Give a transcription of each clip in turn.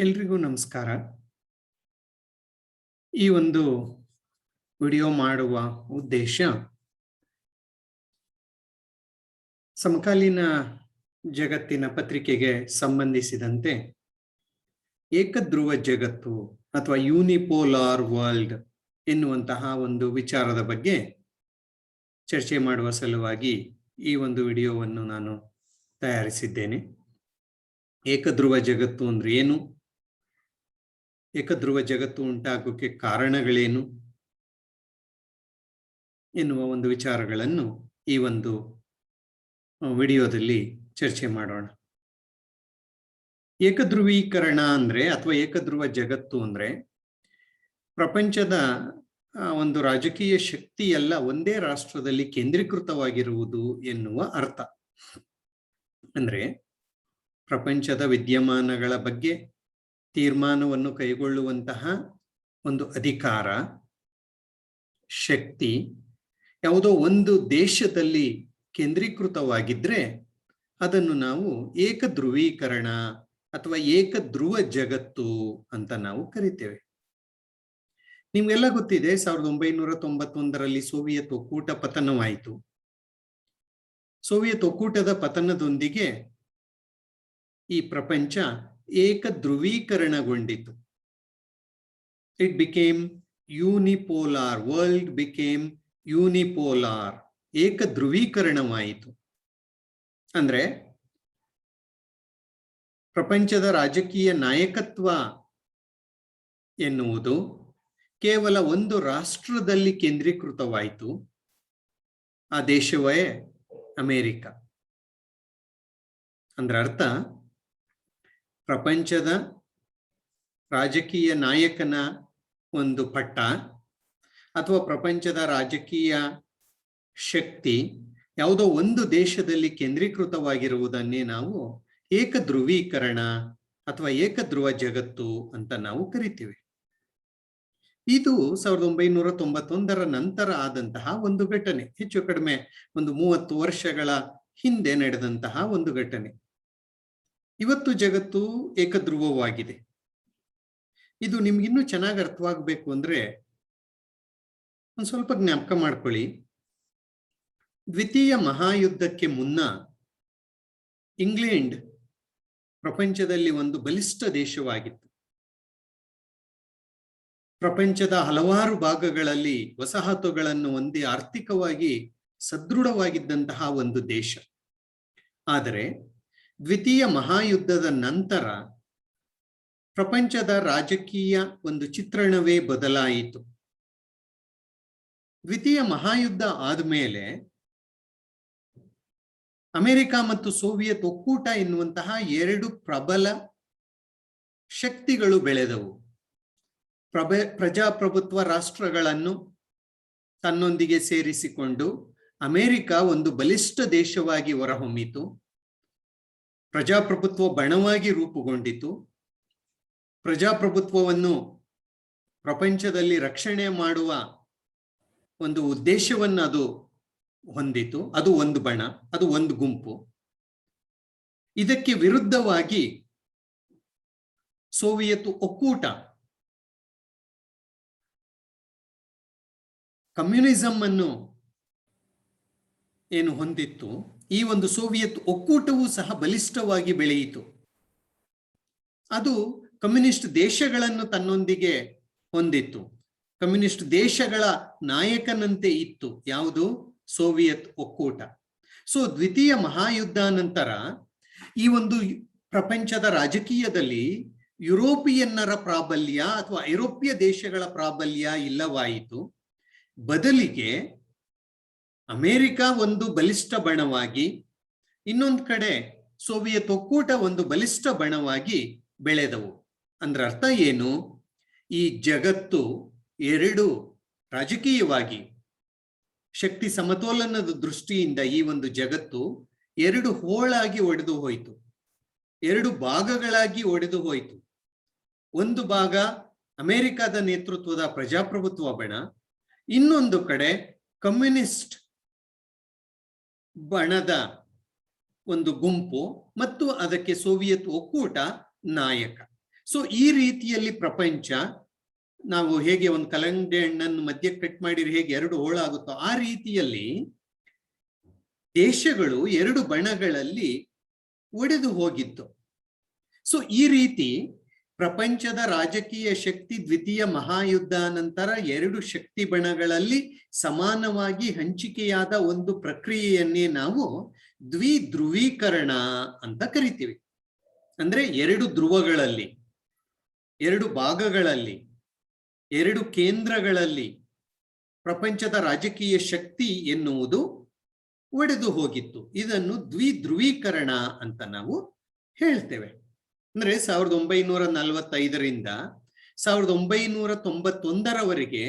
ಎಲ್ರಿಗೂ ನಮಸ್ಕಾರ. ಈ ಒಂದು ವಿಡಿಯೋ ಮಾಡುವ ಉದ್ದೇಶ ಸಮಕಾಲೀನ ಜಗತ್ತಿನ ಪತ್ರಿಕೆಗೆ ಸಂಬಂಧಿಸಿದಂತೆ ಏಕಧ್ರುವ ಜಗತ್ತು ಅಥವಾ ಯೂನಿಪೋಲಾರ್ ವರ್ಲ್ಡ್ ಎನ್ನುವಂತಹ ಒಂದು ವಿಚಾರದ ಬಗ್ಗೆ ಚರ್ಚೆ ಮಾಡುವ ಸಲುವಾಗಿ ಈ ಒಂದು ವಿಡಿಯೋವನ್ನು ನಾನು ತಯಾರಿಸಿದ್ದೇನೆ. ಏಕಧ್ರುವ ಜಗತ್ತು ಅಂದ್ರೆ ಏನು, ಏಕಧ್ರುವ ಜಗತ್ತು ಉಂಟಾಗೋಕೆ ಕಾರಣಗಳೇನು ಎನ್ನುವ ಒಂದು ವಿಚಾರಗಳನ್ನು ಈ ಒಂದು ವಿಡಿಯೋದಲ್ಲಿ ಚರ್ಚೆ ಮಾಡೋಣ. ಏಕಧ್ರುವೀಕರಣ ಅಂದ್ರೆ ಅಥವಾ ಏಕಧ್ರುವ ಜಗತ್ತು ಅಂದ್ರೆ ಪ್ರಪಂಚದ ಒಂದು ರಾಜಕೀಯ ಶಕ್ತಿ ಎಲ್ಲ ಒಂದೇ ರಾಷ್ಟ್ರದಲ್ಲಿ ಕೇಂದ್ರೀಕೃತವಾಗಿರುವುದು ಎನ್ನುವ ಅರ್ಥ. ಅಂದ್ರೆ ಪ್ರಪಂಚದ ವಿದ್ಯಮಾನಗಳ ಬಗ್ಗೆ ತೀರ್ಮಾನವನ್ನು ಕೈಗೊಳ್ಳುವಂತಹ ಒಂದು ಅಧಿಕಾರ, ಶಕ್ತಿ ಯಾವುದೋ ಒಂದು ದೇಶದಲ್ಲಿ ಕೇಂದ್ರೀಕೃತವಾಗಿದ್ರೆ ಅದನ್ನು ನಾವು ಏಕಧ್ರುವೀಕರಣ ಅಥವಾ ಏಕಧ್ರುವ ಜಗತ್ತು ಅಂತ ನಾವು ಕರಿತೇವೆ. ನಿಮ್ಗೆಲ್ಲ ಗೊತ್ತಿದೆ, 1991ರಲ್ಲಿ ಸೋವಿಯತ್ ಒಕ್ಕೂಟ ಪತನವಾಯಿತು. ಸೋವಿಯತ್ ಒಕ್ಕೂಟದ ಪತನದೊಂದಿಗೆ ಈ ಪ್ರಪಂಚ ಏಕಧ್ರುವೀಕರಣಗೊಂಡಿತು. It became unipolar, world became unipolar, ಏಕಧ್ರುವೀಕರಣವಾಯಿತು. ಅಂದ್ರೆ ಪ್ರಪಂಚದ ರಾಜಕೀಯ ನಾಯಕತ್ವ ಎನ್ನುವುದು ಕೇವಲ ಒಂದು ರಾಷ್ಟ್ರದಲ್ಲಿ ಕೇಂದ್ರೀಕೃತವಾಯಿತು. ಆ ದೇಶವೇ ಅಮೆರಿಕ. ಅಂದ್ರೆ ಅರ್ಥ, ಪ್ರಪಂಚದ ರಾಜಕೀಯ ನಾಯಕನ ಒಂದು ಪಟ್ಟ ಅಥವಾ ಪ್ರಪಂಚದ ರಾಜಕೀಯ ಶಕ್ತಿ ಯಾವುದೋ ಒಂದು ದೇಶದಲ್ಲಿ ಕೇಂದ್ರೀಕೃತವಾಗಿರುವುದನ್ನೇ ನಾವು ಏಕಧ್ರುವೀಕರಣ ಅಥವಾ ಏಕಧ್ರುವ ಜಗತ್ತು ಅಂತ ನಾವು ಕರಿತೀವಿ. ಇದು 1991ರ ನಂತರ ಆದಂತಹ ಒಂದು ಘಟನೆ, ಹೆಚ್ಚು ಕಡಿಮೆ ಒಂದು 30 ವರ್ಷಗಳ ಹಿಂದೆ ನಡೆದಂತಹ ಒಂದು ಘಟನೆ. ಇವತ್ತು ಜಗತ್ತು ಏಕಧ್ರುವವಾಗಿದೆ. ಇದು ನಿಮ್ಗಿನ್ನೂ ಚೆನ್ನಾಗಿ ಅರ್ಥವಾಗಬೇಕು ಅಂದ್ರೆ ಒಂದು ಸ್ವಲ್ಪ ಜ್ಞಾಪಕ ಮಾಡ್ಕೊಳ್ಳಿ. ದ್ವಿತೀಯ ಮಹಾಯುದ್ಧಕ್ಕೆ ಮುನ್ನ ಇಂಗ್ಲೆಂಡ್ ಪ್ರಪಂಚದಲ್ಲಿ ಒಂದು ಬಲಿಷ್ಠ ದೇಶವಾಗಿತ್ತು. ಪ್ರಪಂಚದ ಹಲವಾರು ಭಾಗಗಳಲ್ಲಿ ವಸಾಹತುಗಳನ್ನು ಹೊಂದಿ ಆರ್ಥಿಕವಾಗಿ ಸದೃಢವಾಗಿದ್ದಂತಹ ಒಂದು ದೇಶ. ಆದರೆ ದ್ವಿತೀಯ ಮಹಾಯುದ್ಧದ ನಂತರ ಪ್ರಪಂಚದ ರಾಜಕೀಯ ಒಂದು ಚಿತ್ರಣವೇ ಬದಲಾಯಿತು. ದ್ವಿತೀಯ ಮಹಾಯುದ್ಧ ಆದ್ಮೇಲೆ ಅಮೆರಿಕ ಮತ್ತು ಸೋವಿಯತ್ ಒಕ್ಕೂಟ ಎನ್ನುವಂತಹ ಎರಡು ಪ್ರಬಲ ಶಕ್ತಿಗಳು ಬೆಳೆದವು. ಪ್ರಜಾಪ್ರಭುತ್ವ ರಾಷ್ಟ್ರಗಳನ್ನು ತನ್ನೊಂದಿಗೆ ಸೇರಿಸಿಕೊಂಡು ಅಮೆರಿಕ ಒಂದು ಬಲಿಷ್ಠ ದೇಶವಾಗಿ ಹೊರಹೊಮ್ಮಿತು. ಪ್ರಜಾಪ್ರಭುತ್ವ ಬಣವಾಗಿ ರೂಪುಗೊಂಡಿತು. ಪ್ರಜಾಪ್ರಭುತ್ವವನ್ನು ಪ್ರಪಂಚದಲ್ಲಿ ರಕ್ಷಣೆ ಮಾಡುವ ಒಂದು ಉದ್ದೇಶವನ್ನು ಅದು ಹೊಂದಿತು. ಅದು ಒಂದು ಬಣ, ಅದು ಒಂದು ಗುಂಪು. ಇದಕ್ಕೆ ವಿರುದ್ಧವಾಗಿ ಸೋವಿಯತ್ ಒಕ್ಕೂಟ ಕಮ್ಯುನಿಸಂ ಅನ್ನು ಏನು ಹೊಂದಿತ್ತು, ಈ ಒಂದು ಸೋವಿಯತ್ ಒಕ್ಕೂಟವೂ ಸಹ ಬಲಿಷ್ಠವಾಗಿ ಬೆಳೆಯಿತು. ಅದು ಕಮ್ಯುನಿಸ್ಟ್ ದೇಶಗಳನ್ನು ತನ್ನೊಂದಿಗೆ ಹೊಂದಿತ್ತು. ಕಮ್ಯುನಿಸ್ಟ್ ದೇಶಗಳ ನಾಯಕನಂತೆ ಇತ್ತು. ಯಾವುದು? ಸೋವಿಯತ್ ಒಕ್ಕೂಟ. ಸೊ ದ್ವಿತೀಯ ಮಹಾಯುದ್ಧ ನಂತರ ಈ ಒಂದು ಪ್ರಪಂಚದ ರಾಜಕೀಯದಲ್ಲಿ ಯುರೋಪಿಯನ್ನರ ಪ್ರಾಬಲ್ಯ ಅಥವಾ ಐರೋಪ್ಯ ದೇಶಗಳ ಪ್ರಾಬಲ್ಯ ಇಲ್ಲವಾಯಿತು. ಬದಲಿಗೆ ಅಮೆರಿಕ ಒಂದು ಬಲಿಷ್ಠ ಬಣವಾಗಿ, ಇನ್ನೊಂದು ಕಡೆ ಸೋವಿಯತ್ ಒಕ್ಕೂಟ ಒಂದು ಬಲಿಷ್ಠ ಬಣವಾಗಿ ಬೆಳೆದವು. ಅಂದ್ರೆ ಅರ್ಥ ಏನು? ಈ ಜಗತ್ತು ಎರಡು ರಾಜಕೀಯವಾಗಿ ಶಕ್ತಿ ಸಮತೋಲನದ ದೃಷ್ಟಿಯಿಂದ ಈ ಒಂದು ಜಗತ್ತು ಎರಡು ಹೋಳಾಗಿ ಒಡೆದು ಹೋಯಿತು, ಎರಡು ಭಾಗಗಳಾಗಿ ಒಡೆದು ಹೋಯಿತು. ಒಂದು ಭಾಗ ಅಮೆರಿಕದ ನೇತೃತ್ವದ ಪ್ರಜಾಪ್ರಭುತ್ವ ಬಣ, ಇನ್ನೊಂದು ಕಡೆ ಕಮ್ಯುನಿಸ್ಟ್ ಬಣದ ಒಂದು ಗುಂಪು ಮತ್ತು ಅದಕ್ಕೆ ಸೋವಿಯತ್ ಒಕ್ಕೂಟ ನಾಯಕ. ಸೊ ಈ ರೀತಿಯಲ್ಲಿ ಪ್ರಪಂಚ, ನಾವು ಹೇಗೆ ಒಂದು ಕಲ್ಲಂಗಡಿ ಹಣ್ಣನ್ನು ಮಧ್ಯ ಕಟ್ ಮಾಡಿದ್ರೆ ಹೇಗೆ ಎರಡು ಹೋಳಾಗುತ್ತೋ ಆ ರೀತಿಯಲ್ಲಿ ದೇಶಗಳು ಎರಡು ಬಣಗಳಲ್ಲಿ ಒಡೆದು ಹೋಗಿತ್ತು. ಸೊ ಈ ರೀತಿ ಪ್ರಪಂಚದ ರಾಜಕೀಯ ಶಕ್ತಿ ದ್ವಿತೀಯ ಮಹಾಯುದ್ಧ ನಂತರ ಎರಡು ಶಕ್ತಿ ಬಣಗಳಲ್ಲಿ ಸಮಾನವಾಗಿ ಹಂಚಿಕೆಯಾದ ಒಂದು ಪ್ರಕ್ರಿಯೆಯನ್ನೇ ನಾವು ದ್ವಿಧ್ರುವೀಕರಣ ಅಂತ ಕರಿತೀವಿ. ಅಂದ್ರೆ ಎರಡು ಧ್ರುವಗಳಲ್ಲಿ, ಎರಡು ಭಾಗಗಳಲ್ಲಿ, ಎರಡು ಕೇಂದ್ರಗಳಲ್ಲಿ ಪ್ರಪಂಚದ ರಾಜಕೀಯ ಶಕ್ತಿ ಎನ್ನುವುದು ಒಡೆದು ಹೋಗಿತ್ತು. ಇದನ್ನು ದ್ವಿಧ್ರುವೀಕರಣ ಅಂತ ನಾವು ಹೇಳ್ತೇವೆ. ಅಂದ್ರೆ 1945ರಿಂದ 1991ರವರೆಗೆ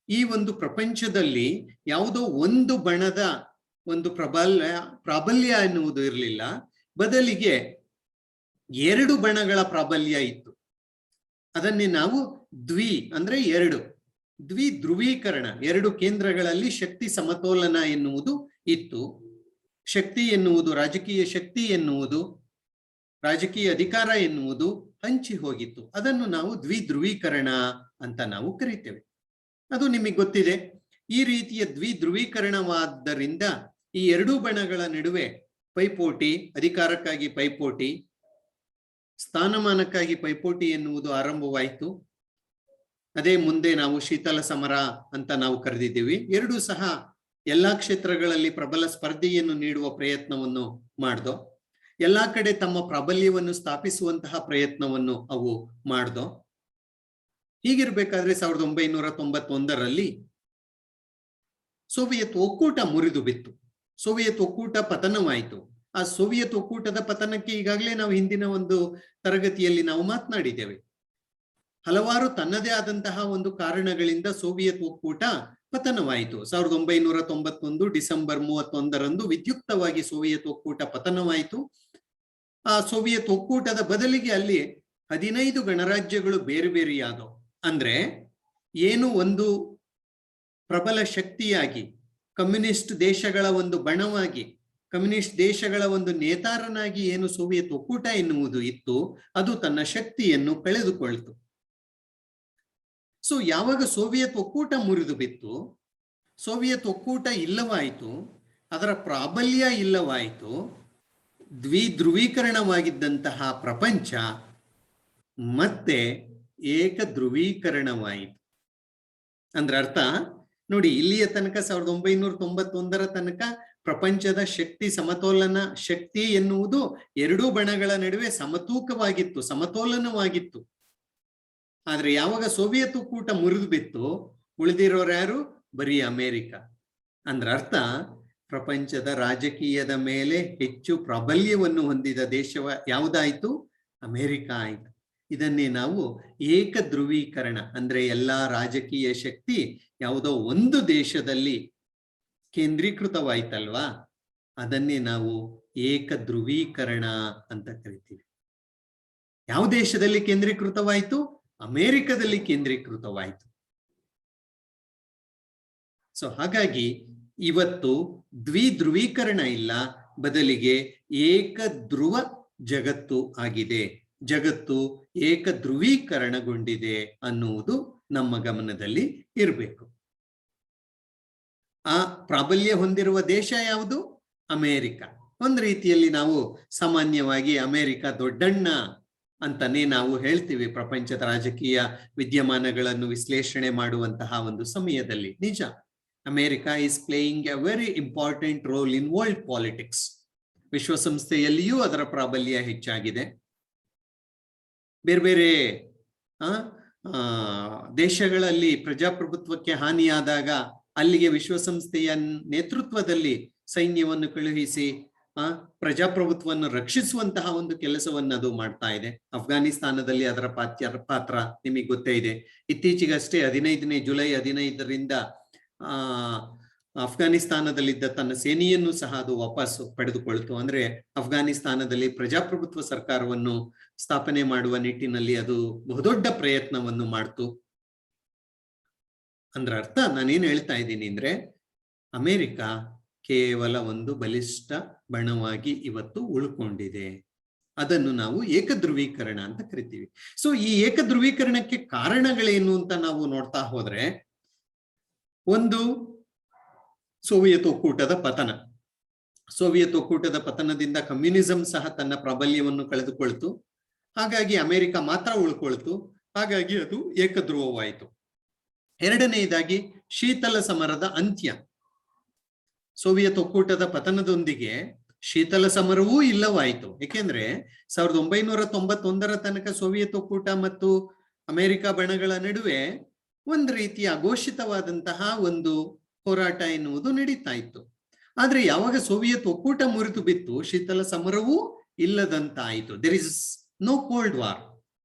ಈ ಒಂದು ಪ್ರಪಂಚದಲ್ಲಿ ಯಾವುದೋ ಒಂದು ಬಣದ ಒಂದು ಪ್ರಾಬಲ್ಯ ಎನ್ನುವುದು ಇರಲಿಲ್ಲ. ಬದಲಿಗೆ ಎರಡು ಬಣಗಳ ಪ್ರಾಬಲ್ಯ ಇತ್ತು. ಅದನ್ನೇ ನಾವು ಅಂದ್ರೆ ದ್ವಿಧ್ರುವೀಕರಣ, ಎರಡು ಕೇಂದ್ರಗಳಲ್ಲಿ ಶಕ್ತಿ ಸಮತೋಲನ ಎನ್ನುವುದು ಇತ್ತು. ಶಕ್ತಿ ಎನ್ನುವುದು, ರಾಜಕೀಯ ಶಕ್ತಿ ಎನ್ನುವುದು, ರಾಜಕೀಯ ಅಧಿಕಾರ ಎನ್ನುವುದು ಹಂಚಿ ಹೋಗಿತ್ತು. ಅದನ್ನು ನಾವು ದ್ವಿಧ್ರುವೀಕರಣ ಅಂತ ನಾವು ಕರಿತೇವೆ. ಅದು ನಿಮಗೆ ಗೊತ್ತಿದೆ. ಈ ರೀತಿಯ ದ್ವಿಧ್ರುವೀಕರಣವಾದ್ದರಿಂದ ಈ ಎರಡೂ ಬಣಗಳ ನಡುವೆ ಪೈಪೋಟಿ, ಅಧಿಕಾರಕ್ಕಾಗಿ ಪೈಪೋಟಿ, ಸ್ಥಾನಮಾನಕ್ಕಾಗಿ ಪೈಪೋಟಿ ಎನ್ನುವುದು ಆರಂಭವಾಯಿತು. ಅದೇ ಮುಂದೆ ನಾವು ಶೀತಲ ಸಮರ ಅಂತ ನಾವು ಕರೆದಿದ್ದೀವಿ. ಎರಡೂ ಸಹ ಎಲ್ಲಾ ಕ್ಷೇತ್ರಗಳಲ್ಲಿ ಪ್ರಬಲ ಸ್ಪರ್ಧೆಯನ್ನು ನೀಡುವ ಪ್ರಯತ್ನವನ್ನು ಮಾಡ್ದೋ, ಎಲ್ಲಾ ಕಡೆ ತಮ್ಮ ಪ್ರಾಬಲ್ಯವನ್ನು ಸ್ಥಾಪಿಸುವಂತಹ ಪ್ರಯತ್ನವನ್ನು ಅವು ಮಾಡ್ದೋ. ಹೀಗಿರ್ಬೇಕಾದ್ರೆ 1991ರಲ್ಲಿ ಸೋವಿಯತ್ ಒಕ್ಕೂಟ ಮುರಿದು ಬಿತ್ತು. ಸೋವಿಯತ್ ಒಕ್ಕೂಟ ಪತನವಾಯಿತು. ಆ ಸೋವಿಯತ್ ಒಕ್ಕೂಟದ ಪತನಕ್ಕೆ ಈಗಾಗಲೇ ನಾವು ಹಿಂದಿನ ಒಂದು ತರಗತಿಯಲ್ಲಿ ನಾವು ಮಾತನಾಡಿದ್ದೇವೆ. ಹಲವಾರು ತನ್ನದೇ ಆದಂತಹ ಒಂದು ಕಾರಣಗಳಿಂದ ಸೋವಿಯತ್ ಒಕ್ಕೂಟ ಪತನವಾಯಿತು. 1991 ಡಿಸೆಂಬರ್ 31ರಂದು ವಿದ್ಯುಕ್ತವಾಗಿ ಸೋವಿಯತ್ ಒಕ್ಕೂಟ ಪತನವಾಯಿತು. ಆ ಸೋವಿಯತ್ ಒಕ್ಕೂಟದ ಬದಲಿಗೆ ಅಲ್ಲಿ 15 ಗಣರಾಜ್ಯಗಳು ಬೇರೆ ಬೇರೆಯಾದವು. ಅಂದ್ರೆ ಏನು ಒಂದು ಪ್ರಬಲ ಶಕ್ತಿಯಾಗಿ, ಕಮ್ಯುನಿಸ್ಟ್ ದೇಶಗಳ ಒಂದು ಬಣವಾಗಿ, ಕಮ್ಯುನಿಸ್ಟ್ ದೇಶಗಳ ಒಂದು ನೇತಾರನಾಗಿ ಏನು ಸೋವಿಯತ್ ಒಕ್ಕೂಟ ಎನ್ನುವುದು ಇತ್ತು, ಅದು ತನ್ನ ಶಕ್ತಿಯನ್ನು ಕಳೆದುಕೊಳ್ತು. ಸೊ ಯಾವಾಗ ಸೋವಿಯತ್ ಒಕ್ಕೂಟ ಮುರಿದು ಬಿತ್ತು, ಸೋವಿಯತ್ ಒಕ್ಕೂಟ ಇಲ್ಲವಾಯಿತು, ಅದರ ಪ್ರಾಬಲ್ಯ ಇಲ್ಲವಾಯಿತು, ದ್ವಿಧ್ರುವೀಕರಣವಾಗಿದ್ದಂತಹ ಪ್ರಪಂಚ ಮತ್ತೆ ಏಕ ಧ್ರುವೀಕರಣವಾಯಿತು. ಅಂದ್ರೆ ಅರ್ಥ ನೋಡಿ, ಇಲ್ಲಿಯ ತನಕ 1991ರ ತನಕ ಪ್ರಪಂಚದ ಶಕ್ತಿ ಸಮತೋಲನ, ಶಕ್ತಿ ಎನ್ನುವುದು ಎರಡೂ ಬಣಗಳ ನಡುವೆ ಸಮತೂಕವಾಗಿತ್ತು, ಸಮತೋಲನವಾಗಿತ್ತು. ಆದ್ರೆ ಯಾವಾಗ ಸೋವಿಯತ್ ಒಕ್ಕೂಟ ಮುರಿದು ಬಿತ್ತು, ಉಳಿದಿರೋರು ಯಾರು? ಬರೀ ಅಮೆರಿಕ. ಅಂದ್ರ ಅರ್ಥ ಪ್ರಪಂಚದ ರಾಜಕೀಯದ ಮೇಲೆ ಹೆಚ್ಚು ಪ್ರಾಬಲ್ಯವನ್ನು ಹೊಂದಿದ ದೇಶವ ಯಾವುದಾಯ್ತು? ಅಮೆರಿಕ ಆಯ್ತು. ಇದನ್ನೇ ನಾವು ಏಕ ಧ್ರುವೀಕರಣ, ಅಂದ್ರೆ ಎಲ್ಲಾ ರಾಜಕೀಯ ಶಕ್ತಿ ಯಾವುದೋ ಒಂದು ದೇಶದಲ್ಲಿ ಕೇಂದ್ರೀಕೃತವಾಯ್ತಲ್ವಾ, ಅದನ್ನೇ ನಾವು ಏಕ ಧ್ರುವೀಕರಣ ಅಂತ ಕರಿತೀವಿ. ಯಾವ ದೇಶದಲ್ಲಿ ಕೇಂದ್ರೀಕೃತವಾಯಿತು? ಅಮೆರಿಕದಲ್ಲಿ ಕೇಂದ್ರೀಕೃತವಾಯಿತು. ಸೊ ಹಾಗಾಗಿ ಇವತ್ತು ದ್ವಿಧ್ರುವೀಕರಣ ಇಲ್ಲ, ಬದಲಿಗೆ ಏಕ ಧ್ರುವ ಜಗತ್ತು ಆಗಿದೆ. ಜಗತ್ತು ಏಕ ಧ್ರುವೀಕರಣಗೊಂಡಿದೆ ಅನ್ನುವುದು ನಮ್ಮ ಗಮನದಲ್ಲಿ ಇರಬೇಕು. ಆ ಪ್ರಾಬಲ್ಯ ಹೊಂದಿರುವ ದೇಶ ಯಾವುದು? ಅಮೆರಿಕ. ಒಂದು ರೀತಿಯಲ್ಲಿ ನಾವು ಸಾಮಾನ್ಯವಾಗಿ ಅಮೆರಿಕ ದೊಡ್ಡಣ್ಣ ಅಂತಾನೆ ನಾವು ಹೇಳ್ತೀವಿ ಪ್ರಪಂಚದ ರಾಜಕೀಯ ವಿದ್ಯಮಾನಗಳನ್ನು ವಿಶ್ಲೇಷಣೆ ಮಾಡುವಂತಹ ಒಂದು ಸಮಯದಲ್ಲಿ. ನಿಜ, America is playing a very important role in world politics. ವಿಶ್ವಸಂಸ್ಥೆಯಲ್ಲಿಯೂ ಅದರ ಪ್ರಾಬಲ್ಯ ಹೆಚ್ಚಾಗಿದೆ. ಬೇರೆ ಬೇರೆ ದೇಶಗಳಲ್ಲಿ ಪ್ರಜಾಪ್ರಭುತ್ವಕ್ಕೆ ಹಾನಿಯಾದಾಗ ಅಲ್ಲಿಗೆ ವಿಶ್ವಸಂಸ್ಥೆಯ ನೇತೃತ್ವದಲ್ಲಿ ಸೈನ್ಯವನ್ನು ಕಳುಹಿಸಿ ಪ್ರಜಾಪ್ರಭುತ್ವವನ್ನು ರಕ್ಷಿಸುವಂತಹ ಒಂದು ಕೆಲಸವನ್ನು ಅದು ಮಾಡ್ತಾ ಇದೆ. ಅಫ್ಘಾನಿಸ್ತಾನದಲ್ಲಿ ಅದರ ಪಾತ್ರ ನಿಮಗೆ ಗೊತ್ತೇ ಇದೆ. ಇತ್ತೀಚೆಗಷ್ಟೇ 15ನೇ ಜುಲೈ 15ರಿಂದ ಅಫ್ಘಾನಿಸ್ತಾನದಲ್ಲಿದ್ದ ತನ್ನ ಸೇನೆಯನ್ನು ಸಹ ಅದು ವಾಪಸ್ ಪಡೆದುಕೊಳ್ತು. ಅಂದ್ರೆ ಅಫ್ಘಾನಿಸ್ತಾನದಲ್ಲಿ ಪ್ರಜಾಪ್ರಭುತ್ವ ಸರ್ಕಾರವನ್ನು ಸ್ಥಾಪನೆ ಮಾಡುವ ನಿಟ್ಟಿನಲ್ಲಿ ಅದು ಬಹುದೊಡ್ಡ ಪ್ರಯತ್ನವನ್ನು ಮಾಡ್ತು. ಅಂದ್ರೆ ಅರ್ಥ ನಾನೇನ್ ಹೇಳ್ತಾ ಇದ್ದೀನಿ ಅಂದ್ರೆ, ಅಮೆರಿಕ ಕೇವಲ ಒಂದು ಬಲಿಷ್ಠ ಬಣವಾಗಿ ಇವತ್ತು ಉಳ್ಕೊಂಡಿದೆ. ಅದನ್ನು ನಾವು ಏಕಧ್ರುವೀಕರಣ ಅಂತ ಕರಿತೀವಿ. ಸೊ ಈ ಏಕಧ್ರುವೀಕರಣಕ್ಕೆ ಕಾರಣಗಳೇನು ಅಂತ ನಾವು ನೋಡ್ತಾ ಹೋದ್ರೆ, ಒಂದು ಸೋವಿಯತ್ ಒಕ್ಕೂಟದ ಪತನ. ಸೋವಿಯತ್ ಒಕ್ಕೂಟದ ಪತನದಿಂದ ಕಮ್ಯುನಿಸಂ ಸಹ ತನ್ನ ಪ್ರಾಬಲ್ಯವನ್ನು ಕಳೆದುಕೊಳ್ತು. ಹಾಗಾಗಿ ಅಮೆರಿಕ ಮಾತ್ರ ಉಳ್ಕೊಳ್ತು. ಹಾಗಾಗಿ ಅದು ಏಕಧ್ರುವವಾಯಿತು. ಎರಡನೆಯದಾಗಿ ಶೀತಲ ಸಮರದ ಅಂತ್ಯ. ಸೋವಿಯತ್ ಒಕ್ಕೂಟದ ಪತನದೊಂದಿಗೆ ಶೀತಲ ಸಮರವೂ ಇಲ್ಲವಾಯಿತು. ಏಕೆಂದ್ರೆ 1991 ತನಕ ಸೋವಿಯತ್ ಒಕ್ಕೂಟ ಮತ್ತು ಅಮೆರಿಕ ಬಣಗಳ ನಡುವೆ ಒಂದು ರೀತಿಯ ಅಘೋಷಿತವಾದಂತಹ ಒಂದು ಹೋರಾಟ ಎನ್ನುವುದು ನಡೀತಾ ಇತ್ತು. ಆದ್ರೆ ಯಾವಾಗ ಸೋವಿಯತ್ ಒಕ್ಕೂಟ ಮುರಿದು ಬಿತ್ತು, ಶೀತಲ ಸಮರವೂ ಇಲ್ಲದಂತಾಯಿತು. There is no cold war.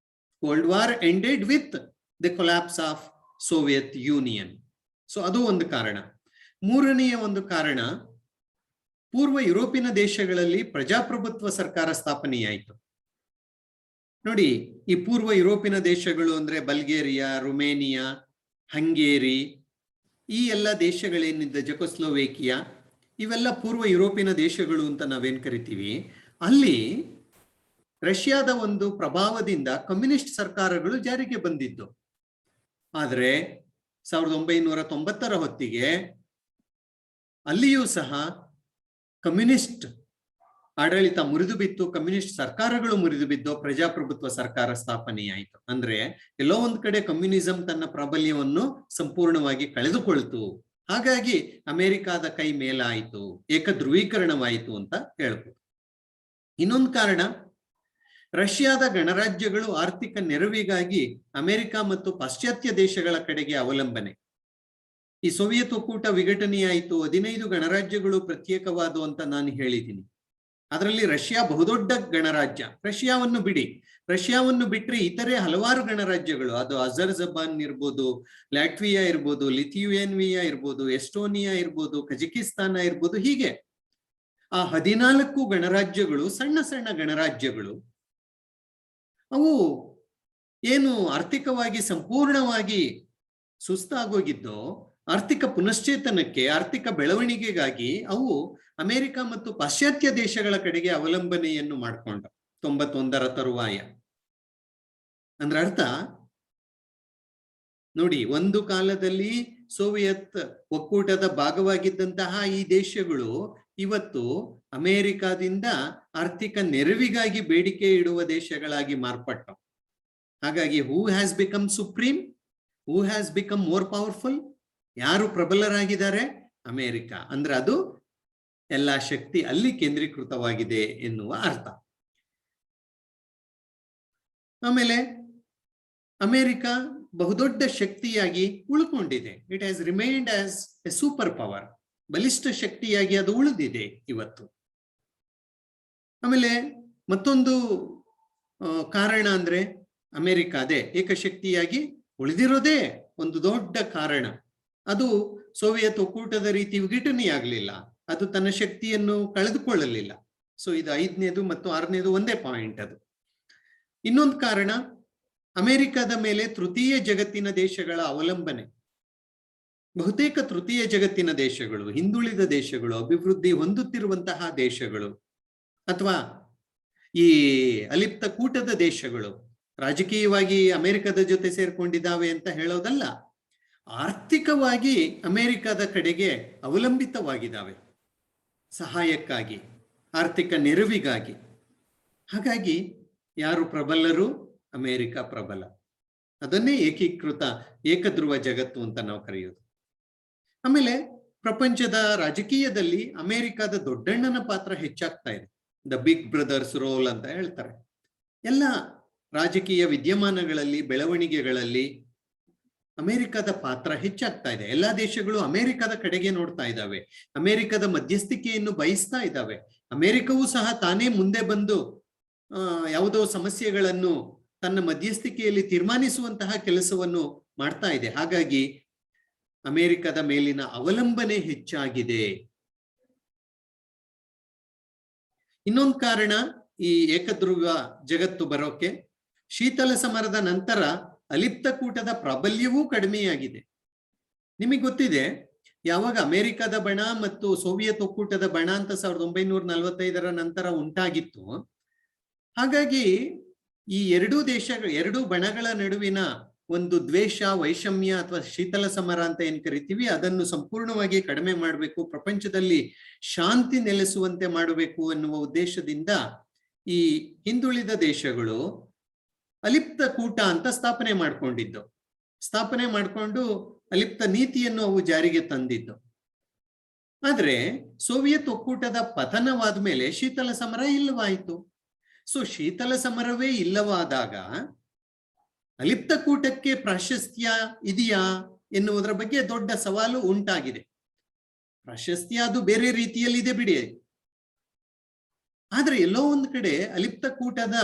Cold war ended with the collapse of Soviet Union. So ಅದು ಒಂದು ಕಾರಣ. ಮೂರನೆಯ ಒಂದು ಕಾರಣ, ಪೂರ್ವ ಯುರೋಪಿನ ದೇಶಗಳಲ್ಲಿ ಪ್ರಜಾಪ್ರಭುತ್ವ ಸರ್ಕಾರ ಸ್ಥಾಪನೆಯಾಯಿತು. ನೋಡಿ, ಈ ಪೂರ್ವ ಯುರೋಪಿನ ದೇಶಗಳು ಅಂದ್ರೆ ಬಲ್ಗೇರಿಯಾ, ರುಮೇನಿಯಾ, ಹಂಗೇರಿ, ಈ ಎಲ್ಲ ದೇಶಗಳೇನಿದ್ದ, ಜೆಕೋಸ್ಲೋವೇಕಿಯಾ, ಇವೆಲ್ಲ ಪೂರ್ವ ಯುರೋಪಿನ ದೇಶಗಳು ಅಂತ ನಾವೇನ್ ಕರಿತೀವಿ. ಅಲ್ಲಿ ರಷ್ಯಾದ ಒಂದು ಪ್ರಭಾವದಿಂದ ಕಮ್ಯುನಿಸ್ಟ್ ಸರ್ಕಾರಗಳು ಜಾರಿಗೆ ಬಂದಿದ್ದು. ಆದರೆ 1990 ಹೊತ್ತಿಗೆ ಅಲ್ಲಿಯೂ ಸಹ ಕಮ್ಯುನಿಸ್ಟ್ ಆಡಳಿತ ಮುರಿದು ಬಿತ್ತು, ಕಮ್ಯುನಿಸ್ಟ್ ಸರ್ಕಾರಗಳು ಮುರಿದು ಬಿದ್ದು ಪ್ರಜಾಪ್ರಭುತ್ವ ಸರ್ಕಾರ ಸ್ಥಾಪನೆಯಾಯಿತು. ಅಂದ್ರೆ ಎಲ್ಲೋ ಒಂದ್ ಕಡೆ ಕಮ್ಯುನಿಸಂ ತನ್ನ ಪ್ರಾಬಲ್ಯವನ್ನು ಸಂಪೂರ್ಣವಾಗಿ ಕಳೆದುಕೊಳ್ತು. ಹಾಗಾಗಿ ಅಮೆರಿಕಾದ ಕೈ ಮೇಲಾಯಿತು, ಏಕಧ್ರುವೀಕರಣವಾಯಿತು ಅಂತ ಹೇಳ್ಬೋದು. ಇನ್ನೊಂದು ಕಾರಣ, ರಷ್ಯಾದ ಗಣರಾಜ್ಯಗಳು ಆರ್ಥಿಕ ನೆರವಿಗಾಗಿ ಅಮೆರಿಕ ಮತ್ತು ಪಾಶ್ಚಾತ್ಯ ದೇಶಗಳ ಕಡೆಗೆ ಅವಲಂಬನೆ. ಈ ಸೋವಿಯತ್ ಒಕ್ಕೂಟ ವಿಘಟನೆಯಾಯಿತು, 15 ಗಣರಾಜ್ಯಗಳು ಪ್ರತ್ಯೇಕವಾದವು ಅಂತ ನಾನು ಹೇಳಿದ್ದೀನಿ. ಅದರಲ್ಲಿ ರಷ್ಯಾ ಬಹುದೊಡ್ಡ ಗಣರಾಜ್ಯ. ರಷ್ಯಾವನ್ನು ಬಿಡಿ, ರಷ್ಯಾವನ್ನು ಬಿಟ್ಟರೆ ಇತರೆ ಹಲವಾರು ಗಣರಾಜ್ಯಗಳು, ಅದು ಅಜರ್ಜಬಾನ್ ಇರ್ಬೋದು, ಲ್ಯಾಟ್ವಿಯಾ ಇರ್ಬೋದು, ಲಿಥುವೇನಿಯಾ ಇರ್ಬೋದು, ಎಸ್ಟೋನಿಯಾ ಇರ್ಬೋದು, ಕಜಕಿಸ್ತಾನ ಇರ್ಬೋದು, ಹೀಗೆ ಆ 14 ಗಣರಾಜ್ಯಗಳು ಸಣ್ಣ ಸಣ್ಣ ಗಣರಾಜ್ಯಗಳು. ಅವು ಏನು ಆರ್ಥಿಕವಾಗಿ ಸಂಪೂರ್ಣವಾಗಿ ಸುಸ್ತಾಗೋಗಿದ್ದೋ, ಆರ್ಥಿಕ ಪುನಶ್ಚೇತನಕ್ಕೆ, ಆರ್ಥಿಕ ಬೆಳವಣಿಗೆಗಾಗಿ ಅವು ಅಮೆರಿಕ ಮತ್ತು ಪಾಶ್ಚಾತ್ಯ ದೇಶಗಳ ಕಡೆಗೆ ಅವಲಂಬನೆಯನ್ನು ಮಾಡಿಕೊಂಡ 91 ತರುವಾಯ. ಅಂದ್ರ ಅರ್ಥ ನೋಡಿ, ಒಂದು ಕಾಲದಲ್ಲಿ ಸೋವಿಯತ್ ಒಕ್ಕೂಟದ ಭಾಗವಾಗಿದ್ದಂತಹ ಈ ದೇಶಗಳು ಇವತ್ತು ಅಮೆರಿಕಾದಿಂದ ಆರ್ಥಿಕ ನೆರವಿಗಾಗಿ ಬೇಡಿಕೆ ಇಡುವ ದೇಶಗಳಾಗಿ ಮಾರ್ಪಟ್ಟವು. ಹಾಗಾಗಿ who has become supreme, who has become more powerful, ಯಾರು ಪ್ರಬಲರಾಗಿದ್ದಾರೆ? ಅಮೆರಿಕ. ಅಂದ್ರೆ ಅದು ಎಲ್ಲ ಶಕ್ತಿ ಅಲ್ಲಿ ಕೇಂದ್ರೀಕೃತವಾಗಿದೆ ಎನ್ನುವ ಅರ್ಥ. ಆಮೇಲೆ ಅಮೆರಿಕ ಬಹುದೊಡ್ಡ ಶಕ್ತಿಯಾಗಿ ಉಳ್ಕೊಂಡಿದೆ. It has remained as a super power. ಬಲಿಷ್ಠ ಶಕ್ತಿಯಾಗಿ ಅದು ಉಳಿದಿದೆ ಇವತ್ತು. ಆಮೇಲೆ ಮತ್ತೊಂದು ಕಾರಣ ಅಂದ್ರೆ ಅಮೆರಿಕ ಅದೇ ಏಕಶಕ್ತಿಯಾಗಿ ಉಳಿದಿರೋದೇ ಒಂದು ದೊಡ್ಡ ಕಾರಣ. ಅದು ಸೋವಿಯತ್ ಒಕ್ಕೂಟದ ರೀತಿ ವಿಘಟನೆಯಾಗಲಿಲ್ಲ, ಅದು ತನ್ನ ಶಕ್ತಿಯನ್ನು ಕಳೆದುಕೊಳ್ಳಲಿಲ್ಲ. ಸೊ ಇದು 5ನೇದು ಮತ್ತು 6ನೇದು ಒಂದೇ ಪಾಯಿಂಟ್. ಅದು ಇನ್ನೊಂದು ಕಾರಣ, ಅಮೆರಿಕದ ಮೇಲೆ ತೃತೀಯ ಜಗತ್ತಿನ ದೇಶಗಳ ಅವಲಂಬನೆ. ಬಹುತೇಕ ತೃತೀಯ ಜಗತ್ತಿನ ದೇಶಗಳು, ಹಿಂದುಳಿದ ದೇಶಗಳು, ಅಭಿವೃದ್ಧಿ ಹೊಂದುತ್ತಿರುವಂತಹ ದೇಶಗಳು ಅಥವಾ ಈ ಅಲಿಪ್ತ ಕೂಟದ ದೇಶಗಳು ರಾಜಕೀಯವಾಗಿ ಅಮೆರಿಕದ ಜೊತೆ ಸೇರ್ಕೊಂಡಿದ್ದಾವೆ ಅಂತ ಹೇಳೋದಲ್ಲ, ಆರ್ಥಿಕವಾಗಿ ಅಮೆರಿಕದ ಕಡೆಗೆ ಅವಲಂಬಿತವಾಗಿದ್ದಾವೆ, ಸಹಾಯಕ್ಕಾಗಿ, ಆರ್ಥಿಕ ನೆರವಿಗಾಗಿ. ಹಾಗಾಗಿ ಯಾರು ಪ್ರಬಲರು? ಅಮೆರಿಕ ಪ್ರಬಲ. ಅದನ್ನೇ ಏಕೀಕೃತ ಏಕಧ್ರುವ ಜಗತ್ತು ಅಂತ ನಾವು ಕರೆಯೋದು. ಆಮೇಲೆ ಪ್ರಪಂಚದ ರಾಜಕೀಯದಲ್ಲಿ ಅಮೆರಿಕದ ದೊಡ್ಡಣ್ಣನ ಪಾತ್ರ ಹೆಚ್ಚಾಗ್ತಾ ಇದೆ. ದ ಬಿಗ್ ಬ್ರದರ್ಸ್ ರೋಲ್ ಅಂತ ಹೇಳ್ತಾರೆ. ಎಲ್ಲ ರಾಜಕೀಯ ವಿದ್ಯಮಾನಗಳಲ್ಲಿ, ಬೆಳವಣಿಗೆಗಳಲ್ಲಿ ಅಮೆರಿಕದ ಪಾತ್ರ ಹೆಚ್ಚಾಗ್ತಾ ಇದೆ. ಎಲ್ಲಾ ದೇಶಗಳು ಅಮೆರಿಕದ ಕಡೆಗೆ ನೋಡ್ತಾ ಇದ್ದಾವೆ, ಅಮೆರಿಕದ ಮಧ್ಯಸ್ಥಿಕೆಯನ್ನು ಬಯಸ್ತಾ ಇದ್ದಾವೆ. ಅಮೆರಿಕವೂ ಸಹ ತಾನೇ ಮುಂದೆ ಬಂದು ಯಾವುದೋ ಸಮಸ್ಯೆಗಳನ್ನು ತನ್ನ ಮಧ್ಯಸ್ಥಿಕೆಯಲ್ಲಿ ತೀರ್ಮಾನಿಸುವಂತಹ ಕೆಲಸವನ್ನು ಮಾಡ್ತಾ ಇದೆ. ಹಾಗಾಗಿ ಅಮೆರಿಕದ ಮೇಲಿನ ಅವಲಂಬನೆ ಹೆಚ್ಚಾಗಿದೆ. ಇನ್ನೊಂದು ಕಾರಣ ಈ ಏಕಧ್ರುವ ಜಗತ್ತು ಬರೋಕೆ, ಶೀತಲ ಸಮರದ ನಂತರ ಅಲಿಪ್ತ ಕೂಟದ ಪ್ರಾಬಲ್ಯವೂ ಕಡಿಮೆಯಾಗಿದೆ. ನಿಮಗೆ ಗೊತ್ತಿದೆ, ಯಾವಾಗ ಅಮೆರಿಕದ ಬಣ ಮತ್ತು ಸೋವಿಯತ್ ಒಕ್ಕೂಟದ ಬಣ ಅಂತ 1945 ನಂತರ ಉಂಟಾಗಿತ್ತು, ಹಾಗಾಗಿ ಈ ಎರಡೂ ಬಣಗಳ ನಡುವಿನ ಒಂದು ದ್ವೇಷ, ವೈಷಮ್ಯ ಅಥವಾ ಶೀತಲ ಸಮರ ಅಂತ ಏನ್ ಕರಿತೀವಿ, ಅದನ್ನು ಸಂಪೂರ್ಣವಾಗಿ ಕಡಿಮೆ ಮಾಡಬೇಕು, ಪ್ರಪಂಚದಲ್ಲಿ ಶಾಂತಿ ನೆಲೆಸುವಂತೆ ಮಾಡಬೇಕು ಅನ್ನುವ ಉದ್ದೇಶದಿಂದ ಈ ಹಿಂದುಳಿದ ದೇಶಗಳು ಅಲಿಪ್ತ ಕೂಟ ಅಂತ ಸ್ಥಾಪನೆ ಮಾಡಿಕೊಂಡು ಅಲಿಪ್ತ ನೀತಿಯನ್ನು ಅವು ಜಾರಿಗೆ ತಂದಿದ್ದು. ಆದ್ರೆ ಸೋವಿಯತ್ ಒಕ್ಕೂಟದ ಪತನವಾದ ಮೇಲೆ ಶೀತಲ ಸಮರ ಇಲ್ಲವಾಯಿತು. ಸೊ ಶೀತಲ ಸಮರವೇ ಇಲ್ಲವಾದಾಗ ಅಲಿಪ್ತ ಕೂಟಕ್ಕೆ ಪ್ರಾಶಸ್ತ್ಯ ಇದೆಯಾ ಎನ್ನುವುದರ ಬಗ್ಗೆ ದೊಡ್ಡ ಸವಾಲು ಉಂಟಾಗಿದೆ. ಪ್ರಾಶಸ್ತ್ಯ ಅದು ಬೇರೆ ರೀತಿಯಲ್ಲಿದೆ ಬಿಡಿ, ಆದ್ರೆ ಎಲ್ಲೋ ಒಂದು ಕಡೆ ಅಲಿಪ್ತ ಕೂಟದ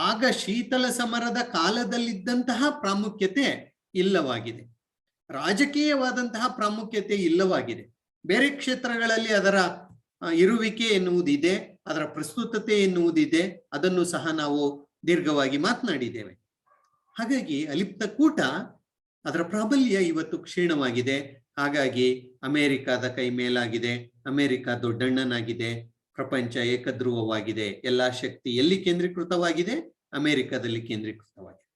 ಆಗ ಶೀತಲ ಸಮರದ ಕಾಲದಲ್ಲಿದ್ದಂತಹ ಪ್ರಾಮುಖ್ಯತೆ ಇಲ್ಲವಾಗಿದೆ, ರಾಜಕೀಯವಾದಂತಹ ಪ್ರಾಮುಖ್ಯತೆ ಇಲ್ಲವಾಗಿದೆ. ಬೇರೆ ಕ್ಷೇತ್ರಗಳಲ್ಲಿ ಅದರ ಇರುವಿಕೆ ಎನ್ನುವುದಿದೆ, ಅದರ ಪ್ರಸ್ತುತತೆ ಎನ್ನುವುದಿದೆ, ಅದನ್ನು ಸಹ ನಾವು ದೀರ್ಘವಾಗಿ ಮಾತನಾಡಿದ್ದೇವೆ. ಹಾಗಾಗಿ ಅಲಿಪ್ತ ಕೂಟ ಅದರ ಪ್ರಾಬಲ್ಯ ಇವತ್ತು ಕ್ಷೀಣವಾಗಿದೆ. ಹಾಗಾಗಿ ಅಮೆರಿಕದ ಕೈ ಮೇಲಾಗಿದೆ, ಅಮೆರಿಕ ದೊಡ್ಡಣ್ಣನಾಗಿದೆ, ಪ್ರಪಂಚ ಏಕಧ್ರುವವಾಗಿದೆ, ಎಲ್ಲಾ ಶಕ್ತಿ ಎಲ್ಲಿ ಕೇಂದ್ರೀಕೃತವಾಗಿದೆ? ಅಮೆರಿಕದಲ್ಲಿ ಕೇಂದ್ರೀಕೃತವಾಗಿದೆ.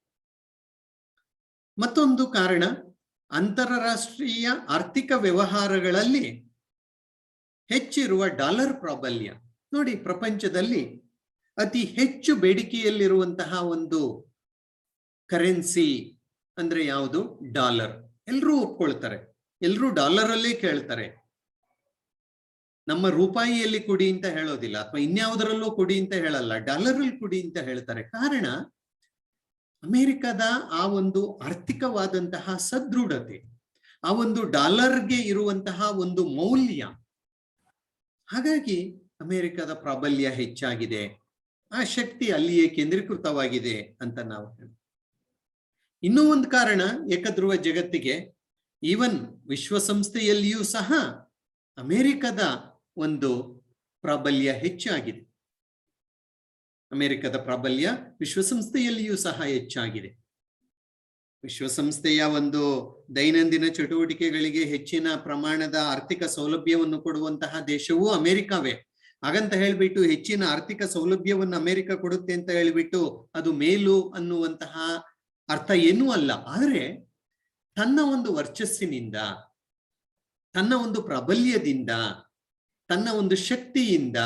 ಮತ್ತೊಂದು ಕಾರಣ, ಅಂತಾರಾಷ್ಟ್ರೀಯ ಆರ್ಥಿಕ ವ್ಯವಹಾರಗಳಲ್ಲಿ ಹೆಚ್ಚಿರುವ ಡಾಲರ್ ಪ್ರಾಬಲ್ಯ. ನೋಡಿ, ಪ್ರಪಂಚದಲ್ಲಿ ಅತಿ ಹೆಚ್ಚು ಬೇಡಿಕೆಯಲ್ಲಿರುವಂತಹ ಒಂದು ಕರೆನ್ಸಿ ಅಂದ್ರೆ ಯಾವುದು? ಡಾಲರ್. ಎಲ್ಲರೂ ಒಪ್ಕೊಳ್ತಾರೆ, ಎಲ್ಲರೂ ಡಾಲರ್ ಅಲ್ಲೇ ಕೇಳ್ತಾರೆ. ನಮ್ಮ ರೂಪಾಯಿಯಲ್ಲಿ ಕೊಡಿ ಅಂತ ಹೇಳೋದಿಲ್ಲ, ಅಥವಾ ಇನ್ಯಾವುದರಲ್ಲೂ ಕೊಡಿ ಅಂತ ಹೇಳಲ್ಲ, ಡಾಲರ್ ಅಲ್ಲಿ ಕೊಡಿ ಅಂತ ಹೇಳ್ತಾರೆ. ಕಾರಣ ಅಮೆರಿಕದ ಆ ಒಂದು ಆರ್ಥಿಕವಾದಂತಹ ಸದೃಢತೆ, ಆ ಒಂದು ಡಾಲರ್ಗೆ ಇರುವಂತಹ ಒಂದು ಮೌಲ್ಯ. ಹಾಗಾಗಿ ಅಮೆರಿಕದ ಪ್ರಾಬಲ್ಯ ಹೆಚ್ಚಾಗಿದೆ, ಆ ಶಕ್ತಿ ಅಲ್ಲಿಯೇ ಕೇಂದ್ರೀಕೃತವಾಗಿದೆ ಅಂತ ನಾವು ಹೇಳ್ತೀವಿ. ಇನ್ನೂ ಒಂದು ಕಾರಣ, ಏಕಧ್ರುವ ಜಗತ್ತಿಗೆ ಈವನ್ ವಿಶ್ವಸಂಸ್ಥೆಯಲ್ಲಿಯೂ ಸಹ ಅಮೆರಿಕದ ಒಂದು ಪ್ರಾಬಲ್ಯ ಹೆಚ್ಚಾಗಿದೆ. ಅಮೆರಿಕದ ಪ್ರಾಬಲ್ಯ ವಿಶ್ವಸಂಸ್ಥೆಯಲ್ಲಿಯೂ ಸಹ ಹೆಚ್ಚಾಗಿದೆ. ವಿಶ್ವಸಂಸ್ಥೆಯ ಒಂದು ದೈನಂದಿನ ಚಟುವಟಿಕೆಗಳಿಗೆ ಹೆಚ್ಚಿನ ಪ್ರಮಾಣದ ಆರ್ಥಿಕ ಸೌಲಭ್ಯವನ್ನು ಕೊಡುವಂತಹ ದೇಶವೂ ಅಮೆರಿಕವೇ. ಹಾಗಂತ ಹೇಳ್ಬಿಟ್ಟು ಹೆಚ್ಚಿನ ಆರ್ಥಿಕ ಸೌಲಭ್ಯವನ್ನು ಅಮೆರಿಕ ಕೊಡುತ್ತೆ ಅಂತ ಹೇಳ್ಬಿಟ್ಟು ಅದು ಮೇಲು ಅನ್ನುವಂತಹ ಅರ್ಥ ಏನೂ ಅಲ್ಲ. ಆದರೆ ತನ್ನ ಒಂದು ವರ್ಚಸ್ಸಿನಿಂದ, ತನ್ನ ಒಂದು ಪ್ರಾಬಲ್ಯದಿಂದ, ತನ್ನ ಒಂದು ಶಕ್ತಿಯಿಂದ,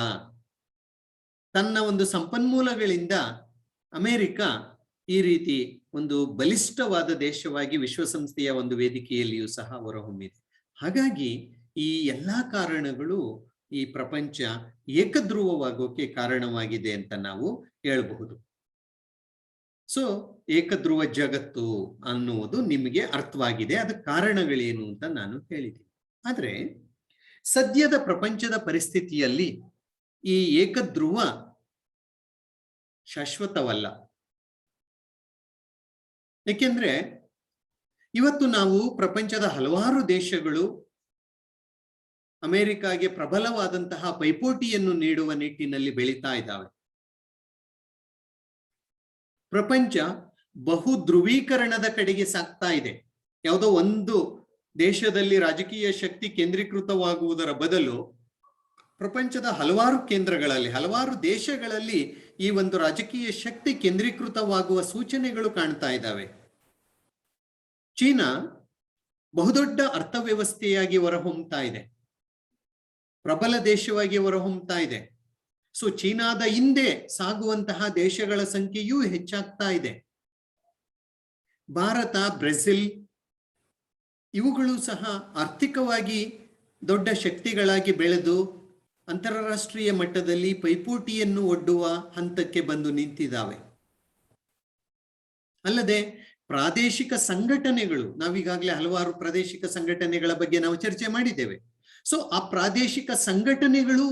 ತನ್ನ ಒಂದು ಸಂಪನ್ಮೂಲಗಳಿಂದ ಅಮೆರಿಕ ಈ ರೀತಿ ಒಂದು ಬಲಿಷ್ಠವಾದ ದೇಶವಾಗಿ ವಿಶ್ವಸಂಸ್ಥೆಯ ಒಂದು ವೇದಿಕೆಯಲ್ಲಿಯೂ ಸಹ ಹೊರಹೊಮ್ಮಿದೆ. ಹಾಗಾಗಿ ಈ ಎಲ್ಲಾ ಕಾರಣಗಳು ಈ ಪ್ರಪಂಚ ಏಕಧ್ರುವವಾಗೋಕೆ ಕಾರಣವಾಗಿದೆ ಅಂತ ನಾವು ಹೇಳಬಹುದು. ಸೊ ಏಕಧ್ರುವ ಜಗತ್ತು ಅನ್ನುವುದು ನಿಮಗೆ ಅರ್ಥವಾಗಿದೆ, ಅದಕ್ಕೆ ಕಾರಣಗಳೇನು ಅಂತ ನಾನು ಹೇಳಿದ್ದೀನಿ. ಆದ್ರೆ ಸದ್ಯದ ಪ್ರಪಂಚದ ಪರಿಸ್ಥಿತಿಯಲ್ಲಿ ಈ ಏಕಧ್ರುವ ಶಾಶ್ವತವಲ್ಲ. ಏಕೆಂದ್ರೆ ಇವತ್ತು ನಾವು ಪ್ರಪಂಚದ ಹಲವಾರು ದೇಶಗಳು ಅಮೆರಿಕಾಗೆ ಪ್ರಬಲವಾದಂತಹ ಪೈಪೋಟಿಯನ್ನು ನೀಡುವ ನಿಟ್ಟಿನಲ್ಲಿ ಬೆಳೀತಾ ಇದ್ದಾವೆ. ಪ್ರಪಂಚ ಬಹು ಧ್ರುವೀಕರಣದ ಕಡೆಗೆ ಸಾಗ್ತಾ ಇದೆ. ಯಾವುದೋ ಒಂದು ದೇಶದಲ್ಲಿ ರಾಜಕೀಯ ಶಕ್ತಿ ಕೇಂದ್ರೀಕೃತವಾಗುವುದರ ಬದಲು ಪ್ರಪಂಚದ ಹಲವಾರು ಕೇಂದ್ರಗಳಲ್ಲಿ, ಹಲವಾರು ದೇಶಗಳಲ್ಲಿ ಈ ಒಂದು ರಾಜಕೀಯ ಶಕ್ತಿ ಕೇಂದ್ರೀಕೃತವಾಗುವ ಸೂಚನೆಗಳು ಕಾಣ್ತಾ ಇದ್ದಾವೆ. ಚೀನಾ ಬಹುದೊಡ್ಡ ಅರ್ಥವ್ಯವಸ್ಥೆಯಾಗಿ ಹೊರಹೊಮ್ತಾ ಇದೆ, ಪ್ರಬಲ ದೇಶವಾಗಿ ಹೊರಹೊಮ್ತಾ ಇದೆ. ಸೊ ಚೀನಾದ ಹಿಂದೆ ಸಾಗುವಂತಹ ದೇಶಗಳ ಸಂಖ್ಯೆಯೂ ಹೆಚ್ಚಾಗ್ತಾ ಇದೆ. ಭಾರತ, ಬ್ರೆಜಿಲ್ ಇವುಗಳು ಸಹ ಆರ್ಥಿಕವಾಗಿ ದೊಡ್ಡ ಶಕ್ತಿಗಳಾಗಿ ಬೆಳೆದು ಅಂತಾರಾಷ್ಟ್ರೀಯ ಮಟ್ಟದಲ್ಲಿ ಪೈಪೋಟಿಯನ್ನು ಒಡ್ಡುವ ಹಂತಕ್ಕೆ ಬಂದು ನಿಂತಿದ್ದಾವೆ. ಅಲ್ಲದೆ ಪ್ರಾದೇಶಿಕ ಸಂಘಟನೆಗಳು, ನಾವೀಗಾಗಲೇ ಹಲವಾರು ಪ್ರಾದೇಶಿಕ ಸಂಘಟನೆಗಳ ಬಗ್ಗೆ ನಾವು ಚರ್ಚೆ ಮಾಡಿದ್ದೇವೆ. ಸೊ ಆ ಪ್ರಾದೇಶಿಕ ಸಂಘಟನೆಗಳು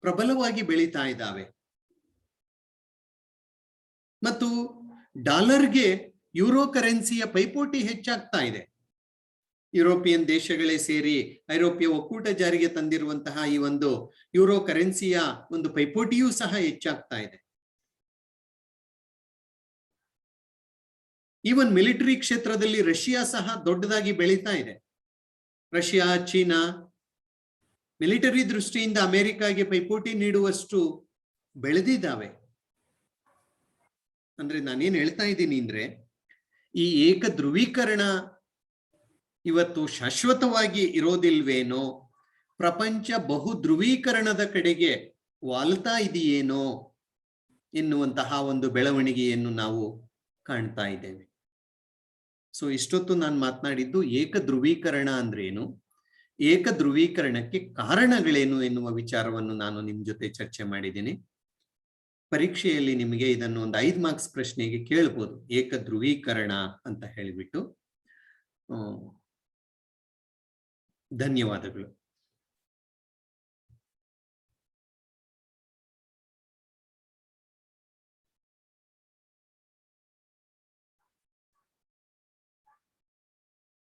ಪ್ರಬಲವಾಗಿ ಬೆಳೀತಾ ಇದ್ದಾವೆ. ಮತ್ತು ಡಾಲರ್ಗೆ ಯೂರೋ ಕರೆನ್ಸಿಯ ಪೈಪೋಟಿ ಹೆಚ್ಚಾಗ್ತಾ ಇದೆ. ಯುರೋಪಿಯನ್ ದೇಶಗಳೇ ಸೇರಿ ಐರೋಪ್ಯ ಒಕ್ಕೂಟ ಜಾರಿಗೆ ತಂದಿರುವಂತಹ ಈ ಒಂದು ಯೂರೋ ಕರೆನ್ಸಿಯ ಒಂದು ಪೈಪೋಟಿಯೂ ಸಹ ಹೆಚ್ಚಾಗ್ತಾ ಇದೆ. ಈವನ್ ಮಿಲಿಟರಿ ಕ್ಷೇತ್ರದಲ್ಲಿ ರಷ್ಯಾ ಸಹ ದೊಡ್ಡದಾಗಿ ಬೆಳೀತಾ ಇದೆ. ರಷ್ಯಾ, ಚೀನಾ ಮಿಲಿಟರಿ ದೃಷ್ಟಿಯಿಂದ ಅಮೆರಿಕಾಗೆ ಪೈಪೋಟಿ ನೀಡುವಷ್ಟು ಬೆಳೆದಿದ್ದಾವೆ. ಅಂದ್ರೆ ನಾನೇನ್ ಹೇಳ್ತಾ ಇದ್ದೀನಿ ಅಂದ್ರೆ, ಈ ಏಕ ಧ್ರುವೀಕರಣ ಇವತ್ತು ಶಾಶ್ವತವಾಗಿ ಇರೋದಿಲ್ವೇನೋ, ಪ್ರಪಂಚ ಬಹು ಧ್ರುವೀಕರಣದ ಕಡೆಗೆ ವಾಲ್ತಾ ಇದೆಯೇನೋ ಎನ್ನುವಂತಹ ಒಂದು ಬೆಳವಣಿಗೆಯನ್ನು ನಾವು ಕಾಣ್ತಾ ಇದ್ದೇವೆ. ಸೊ ಇಷ್ಟೊತ್ತು ನಾನು ಮಾತನಾಡಿದ್ದು ಏಕ ಧ್ರುವೀಕರಣ ಅಂದ್ರೇನು, ಏಕ ಧ್ರುವೀಕರಣಕ್ಕೆ ಕಾರಣಗಳೇನು ಎನ್ನುವ ವಿಚಾರವನ್ನು ನಾನು ನಿಮ್ ಜೊತೆ ಚರ್ಚೆ ಮಾಡಿದ್ದೀನಿ. ಪರೀಕ್ಷೆಯಲ್ಲಿ ನಿಮಗೆ ಇದನ್ನು ಒಂದು 5 ಮಾರ್ಕ್ಸ್ ಪ್ರಶ್ನೆಗೆ ಕೇಳ್ಬೋದು, ಏಕ ಧ್ರುವೀಕರಣ ಅಂತ ಹೇಳಿಬಿಟ್ಟು. ಧನ್ಯವಾದಗಳು.